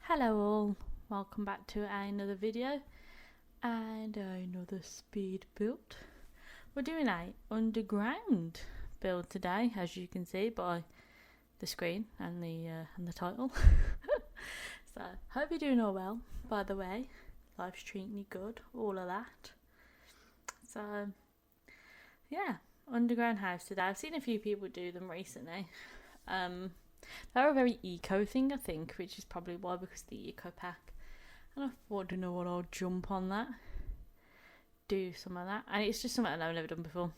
Hello all, welcome back to another video and another speed build. We're doing a underground build today, as you can see by the screen and the title. So hope you're doing all well, by the way. Life's treating you good, all of that. So yeah, underground house today. I've seen a few people do them recently. They're a very eco thing, I think, which is probably why, because of the eco pack. And I thought, you know what, I'll jump on that, do some of that, and it's just something I've never done before.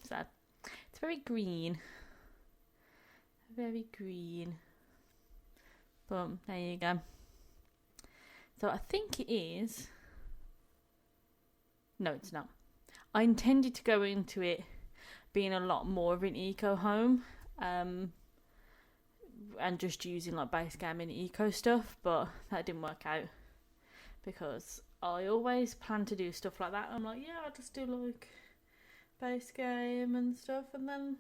So it's very green, but there you go. So I think it is. No, it's not. I intended to go into it being a lot more of an eco home. And just using like base game and eco stuff, but that didn't work out because I always plan to do stuff like that. I'm like, yeah, I'll just do like base game and stuff, and then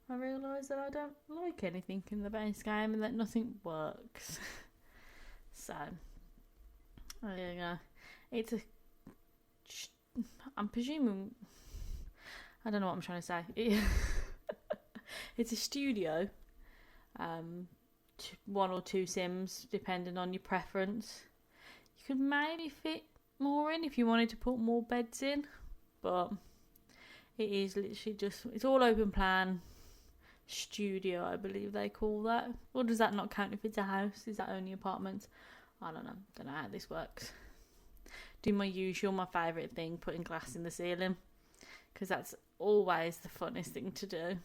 I realise that I don't like anything in the base game and that nothing works. So there you go. It's a I'm presuming, I don't know what I'm trying to say. It's a studio. 1 or 2 sims depending on your preference. You could maybe fit more in if you wanted to put more beds in, but it is literally just, it's all open plan studio, I believe they call that. Or does that not count if it's a house? Is that only apartments? I don't know how this works. Do my usual, my favourite thing, putting glass in the ceiling, because that's always the funnest thing to do.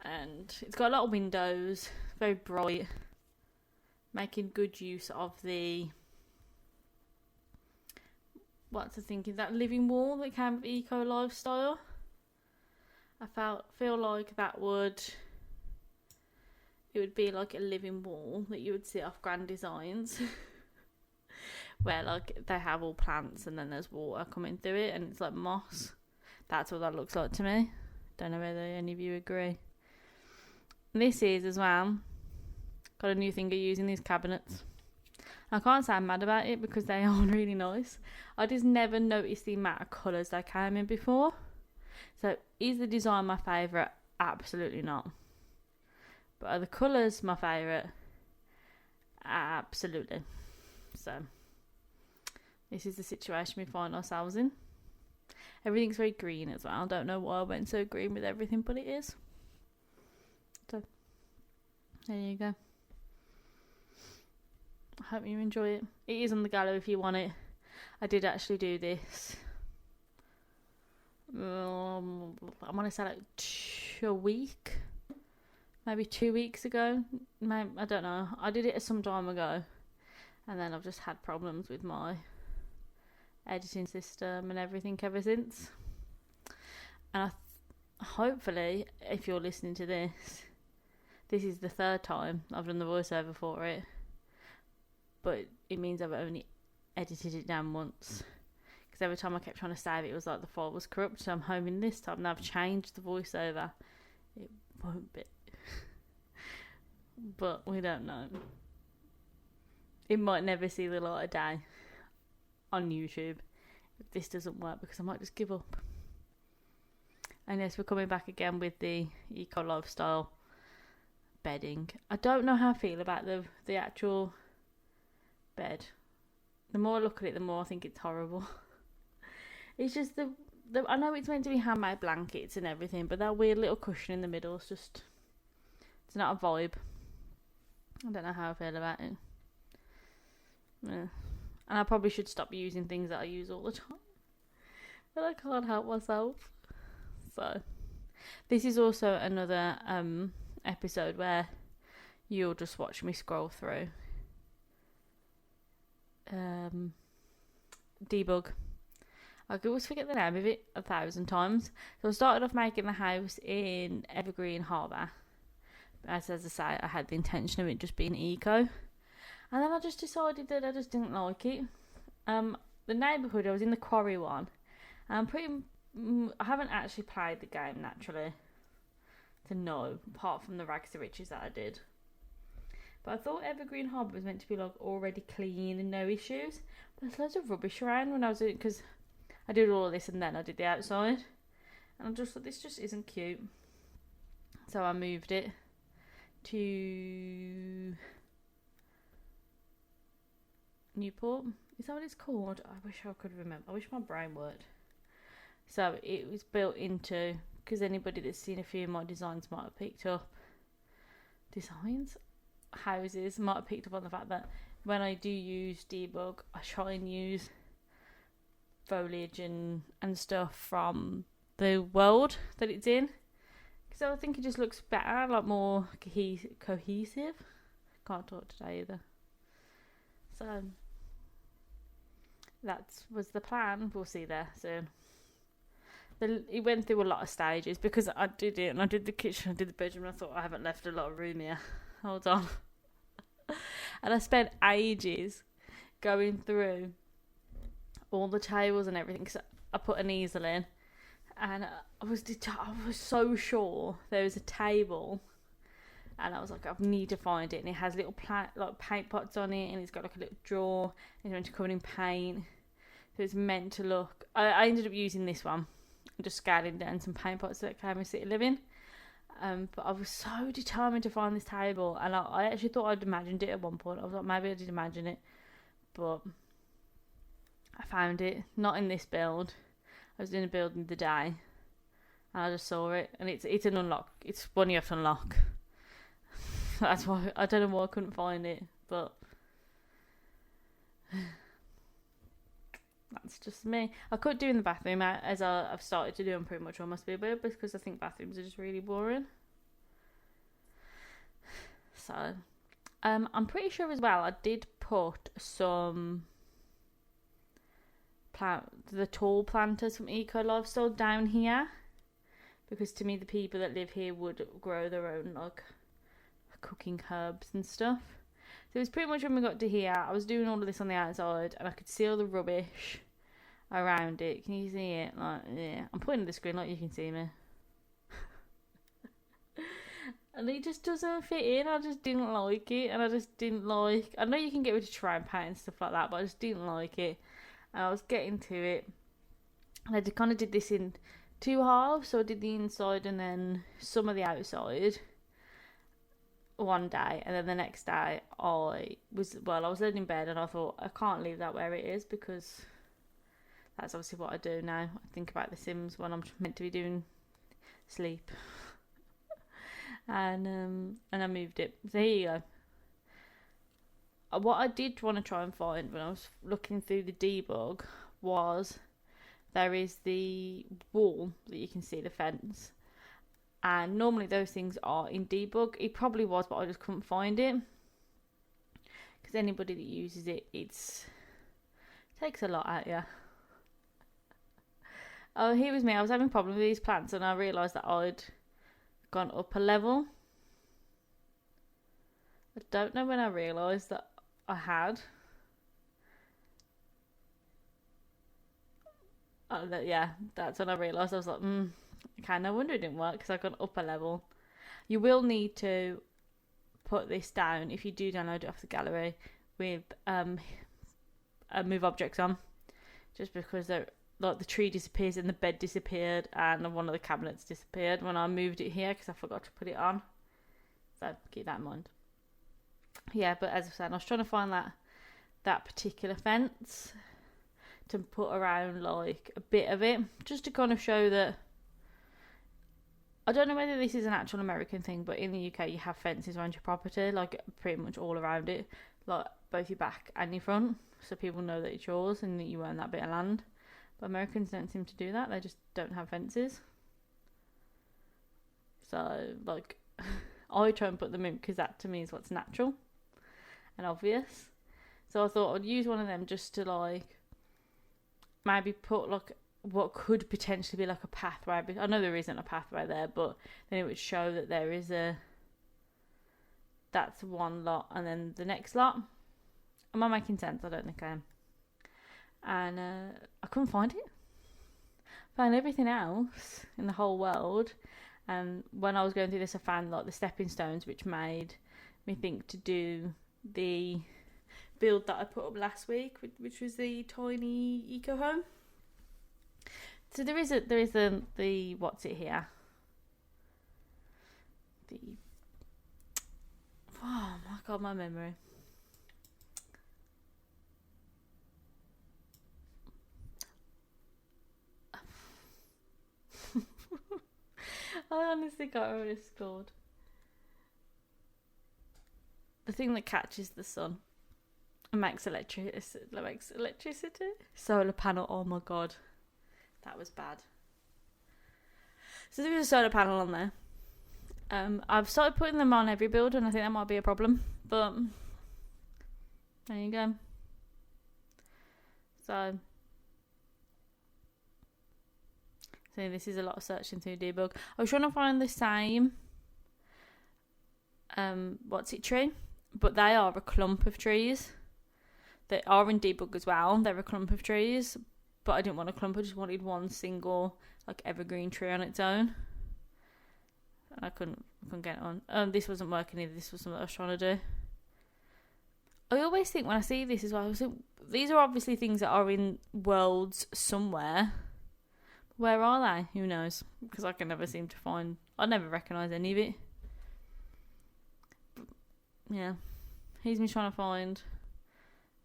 And it's got a lot of windows, very bright, making good use of the, is that living wall that came with eco lifestyle. I feel like it would be like a living wall that you would see off Grand Designs, where like they have all plants and then there's water coming through it and it's like moss. That's what that looks like to me. Don't know whether any of you agree. This is as well got a new thing of using these cabinets. I can't say I'm mad about it because they are really nice. I just never noticed the amount of colours they came in before. So is the design my favourite? Absolutely not. But are the colours my favourite? Absolutely. So this is the situation we find ourselves in. Everything's very green as well. I don't know why I went so green with everything, but it is. So there you go. I hope you enjoy it. It is on the gallery if you want it. I did actually do this. I want to say like a week, maybe 2 weeks ago. Maybe, I don't know. I did it some time ago, and then I've just had problems with my editing system and everything ever since. And hopefully, if you're listening to this is the 3rd time I've done the voiceover for it, but it means I've only edited it down once, because every time I kept trying to save it, it was like the file was corrupt. So I'm hoping this time, now I've changed the voiceover, it won't be. But we don't know. It might never see the light of day on YouTube if this doesn't work, because I might just give up. And yes, we're coming back again with the eco lifestyle bedding. I don't know how I feel about the actual bed. The more I look at it, the more I think it's horrible. It's just the I know it's meant to be handmade blankets and everything, but that weird little cushion in the middle is just, it's not a vibe. I don't know how I feel about it. Yeah. And I probably should stop using things that I use all the time, but I can't help myself. So this is also another episode where you'll just watch me scroll through. Debug. I always forget the name of it 1,000 times. So I started off making the house in Evergreen Harbour. As I say, I had the intention of it just being eco. And then I just decided that I just didn't like it. The neighbourhood, I was in the quarry one. And I haven't actually played the game naturally to know, apart from the rags to riches that I did. But I thought Evergreen Harbour was meant to be like already clean and no issues. But there's loads of rubbish around when I was doing, because I did all of this and then I did the outside. And I just thought this just isn't cute. So I moved it to Newport. Is that what it's called? I wish I could remember. I wish my brain worked. So it was built into, because anybody that's seen a few of my designs might have picked up houses might have picked up on the fact that when I do use debug, I try and use foliage and stuff from the world that it's in, because I think it just looks better, like more cohesive. Can't talk today either. So that was the plan. We'll see there soon. It went through a lot of stages because I did it, and I did the kitchen, I did the bedroom, and I thought I haven't left a lot of room here. Hold on. And I spent ages going through all the tables and everything, because I put an easel in, and I was so sure there was a table, and I was like, I need to find it, and it has little paint pots on it, and it's got like a little drawer, and it's meant to cover in paint, so it's meant to look. I ended up using this one, just scaling down some paint pots that came with City Living. But I was so determined to find this table, and I actually thought I'd imagined it at one point. I was like, maybe I did imagine it, but I found it not in this build. I was doing a build the other day, and I just saw it, and it's an unlock. It's one you have to unlock. That's why I don't know why I couldn't find it, but that's just me. I could do in the bathroom, as I've started to do on pretty much almost a bit, because I think bathrooms are just really boring. So, I'm pretty sure as well I did put some the tall planters from Eco Lifestyle down here, because to me the people that live here would grow their own like cooking herbs and stuff. So it was pretty much when we got to here, I was doing all of this on the outside, and I could see all the rubbish around it. Can you see it? Like, yeah, I'm pointing at the screen like you can see me. And it just doesn't fit in. I just didn't like it, and I just didn't like. I know you can get rid of try and paint and stuff like that, but I just didn't like it. And I was getting to it, and I kind of did this in two halves. So I did the inside and then some of the outside one day, and then the next day I was laying in bed, and I thought I can't leave that where it is, because that's obviously what I do now. I think about The Sims when I'm meant to be doing sleep. and I moved it. So here you go. What I did want to try and find when I was looking through the debug was there is the wall that you can see, the fence. And normally those things are in debug. It probably was, but I just couldn't find it. Because anybody that uses it, it takes a lot out of you. Oh, here was me. I was having problems with these plants, and I realised that I'd gone up a level. I don't know when I realised that I had. Yeah, that's when I realised. I was like, okay, no wonder it didn't work, because I've gone up a level. You will need to put this down if you do download it off the gallery with move objects on, just because like the tree disappears and the bed disappeared and one of the cabinets disappeared when I moved it here, because I forgot to put it on. So keep that in mind. Yeah, but as I said, I was trying to find that particular fence to put around like a bit of it, just to kind of show that. I don't know whether this is an actual American thing, but in the UK you have fences around your property, like pretty much all around it, like both your back and your front, so people know that it's yours and that you own that bit of land. But Americans don't seem to do that. They just don't have fences. So, like, I try and put them in, because that to me is what's natural and obvious. So I thought I'd use one of them just to, like, maybe put, like, what could potentially be, like, a pathway. I know there isn't a pathway there, but then it would show that there is that's one lot, and then the next lot. Am I making sense? I don't think I am. And I couldn't find it. Found everything else in the whole world. And when I was going through this, I found like the stepping stones, which made me think to do the build that I put up last week, which was the tiny eco home. So there is the what's it here? Oh my god, my memory. I honestly can't remember what it's called. The thing that catches the sun and makes electricity. Solar panel. Oh my god, that was bad. So there is a solar panel on there. I've started putting them on every build, and I think that might be a problem. But there you go. So this is a lot of searching through debug. I was trying to find the same tree, but they are a clump of trees. They are in debug as well. They're a clump of trees, but I didn't want a clump. I just wanted one single like evergreen tree on its own. And I couldn't get it on. This wasn't working either. This was something I was trying to do. I always think when I see this as well, I think these are obviously things that are in worlds somewhere. Where are they? Who knows? Because I can never seem to find... I never recognise any of it. But, yeah. Here's me trying to find...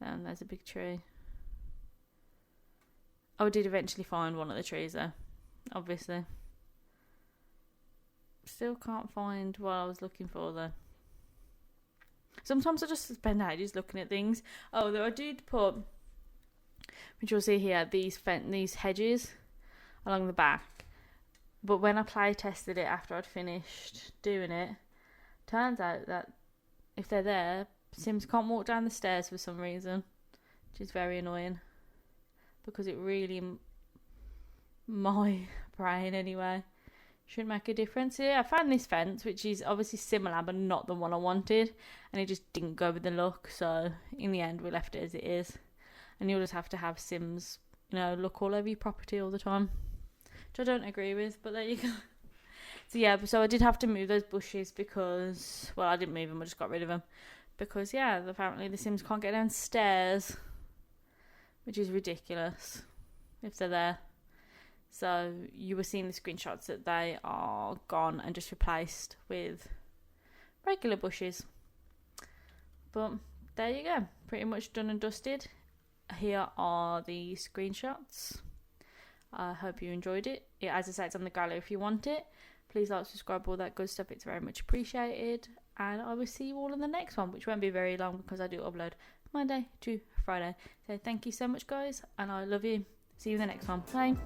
And there's a big tree. I did eventually find one of the trees though. Obviously. Still can't find what I was looking for though. Sometimes I just spend ages looking at things. Oh, though I did put... Which you'll see here. These hedges... along the back, but when I play tested it after I'd finished doing it, turns out that if they're there, Sims can't walk down the stairs for some reason, which is very annoying because it really, my brain anyway, should make a difference. So yeah, I found this fence, which is obviously similar but not the one I wanted, and it just didn't go with the look, so in the end we left it as it is, and you'll just have to have Sims, look all over your property all the time. Which I don't agree with, but there you go. So yeah, so I did have to move those bushes because... Well, I didn't move them, I just got rid of them. Because, yeah, apparently the Sims can't get downstairs. Which is ridiculous. If they're there. So you were seeing the screenshots that they are gone and just replaced with regular bushes. But there you go. Pretty much done and dusted. Here are the screenshots. I hope you enjoyed it. Yeah, as I said, it's on the gallery if you want it. Please like, subscribe, all that good stuff. It's very much appreciated. And I will see you all in the next one, which won't be very long because I do upload Monday to Friday. So thank you so much, guys. And I love you. See you in the next one. Bye.